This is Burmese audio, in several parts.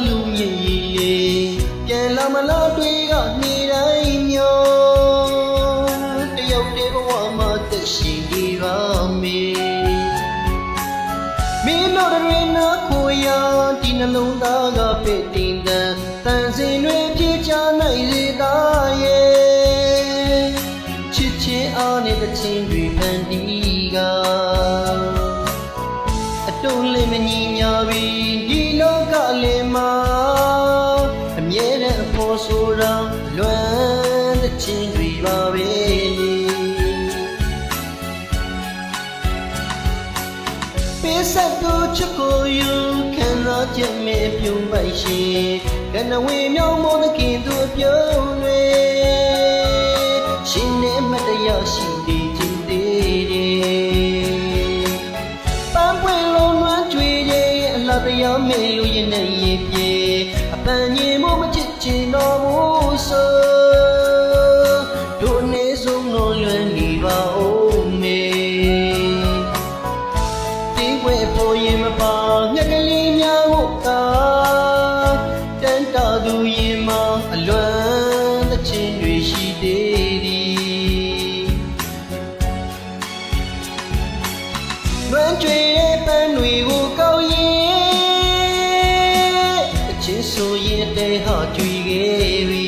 လူမြည်လေးပြန်လာမလားတွေ့ကနေတိုင်းမျိုးတယောက်တည်းဘဝမှာသက်ရှိနေပါမေမင်းတို့တွေနာခိုရာဒီနှလုံးသားကပဲ့တင်တဲ့တန်စင်တွေပြေချနိုင်စေသားရဲ့ချစ်ချင်းအားနဲ့တချင်းတွေဖန်တီးကအတုံးလေးမညီညာပြီဒီလောကလေးမှာအမြဲတမ်းအဖို့ဆိုတာလွမ်းတဲ့ချင်းတွေပါပဲပေးဆက်တို့ချစ်ကိုယူခံစားချက်မဲ့ပြုံးပိုက်ရှင်ကနဝေမြောင်းမောတဲ့ခင်သူအပြုံးတွေရှင်နဲ့မတရားရှိနေခြင်းသေးပန်းပွင့်လုံးလွမ်းကြွေရဲ့အလားတရားမေ့လို့ရင်နဲ့ရင်ပြေအပန်းညင်မို့မချစ်ချင်တော့ဘူးဆိုတို့နေဆုံးတော့လွမ်းနေပါဦးမေတင်းွယ်ပေါ်ရင်မပါငှက်ကလေးများကိုသာတန်တာသူရင်မအလွမ်းသချင်းတွေရှိသေးသည်လွမ်းကြွေတဲ့ပန်းတွေကိုကောက်ရင်အချင်းဆိုရင်တဲဟာကြွေခဲ့ပြီ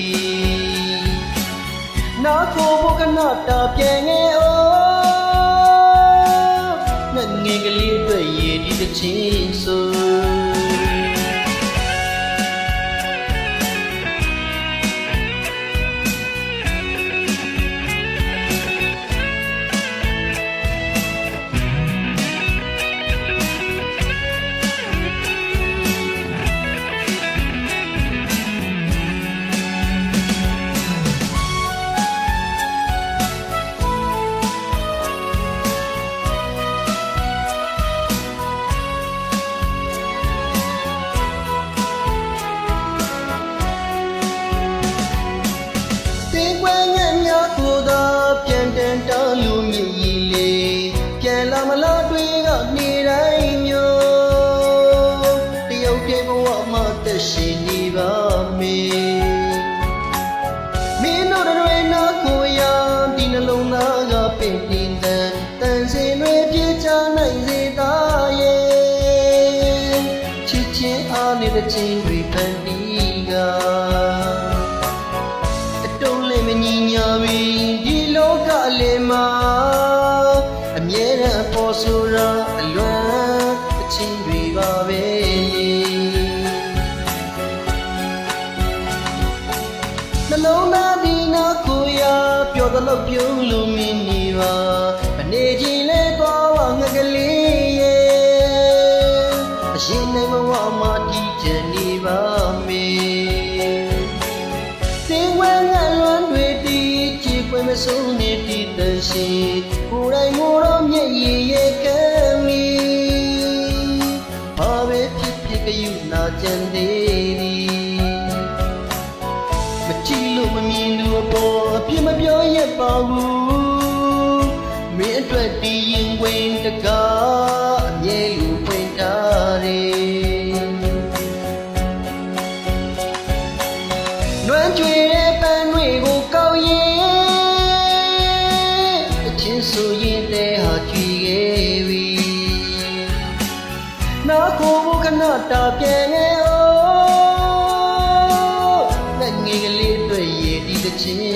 နာကိုဘကနာတာပြန်ငယ်ငယ်ကလေးတွေ့ရည်ဒီတချင်းဆိုပြန်တန်တောင်းလူမြည်လေးပြန်လာမလားတွေ့ကနေတိုင်းမျိုးတယောက်တည်းဘဝမှာသက်ရှိနေပါမေမင်းတို့တွေနာကိုရာဒီနှလုံးသားကပင်တင်တဲ့တန်စင်တွေပြေချနိုင်စေသားရဲ့ချစ်ချင်းအားနဲ့တချင်းတွေဖန်တီးကအတုံးလေးမညီညာပြီဒီလောကလေးမှာအမြဲတမ်းအဖို့ဆိုတာအလွမ်းအချင်းတွေပါပဲနှလုံးသားဒီနာကိုရာပျော်သလောက်ပြုံးလို့မင်းနေပါအနေချင်းလဲသွားဝငကလေးရဲ့အရှင်နိုင်ဘဝမှာဒီချင်နေပါမေမဆုံးနေတည်တန်ရှိကိုယ်တိုင်ကိုယ်တော့မျက်ရည်ရဲ့ကမ်းမီဘာပဲဖြစ်ဖြစ်ကယူနာကြံသေးသည်မကြည့်လို့မမြင်လို့အပေါ်အပြစ်မပြောရပါဘူးမင်းအတွက်တည်ရင်ဝင်တကားအမြဲလူဖွင့်ထားတယ်လွမ်းကြွေတဲ့ပန်းတွေကိုကောက်ရင်ဆိုရင်တဲဟာကြွေခဲ့ပြီနာကိုဘကနာတာပြန်ငယ်ငယ်ကလေးတွေ့ရည်ဒီတချင်း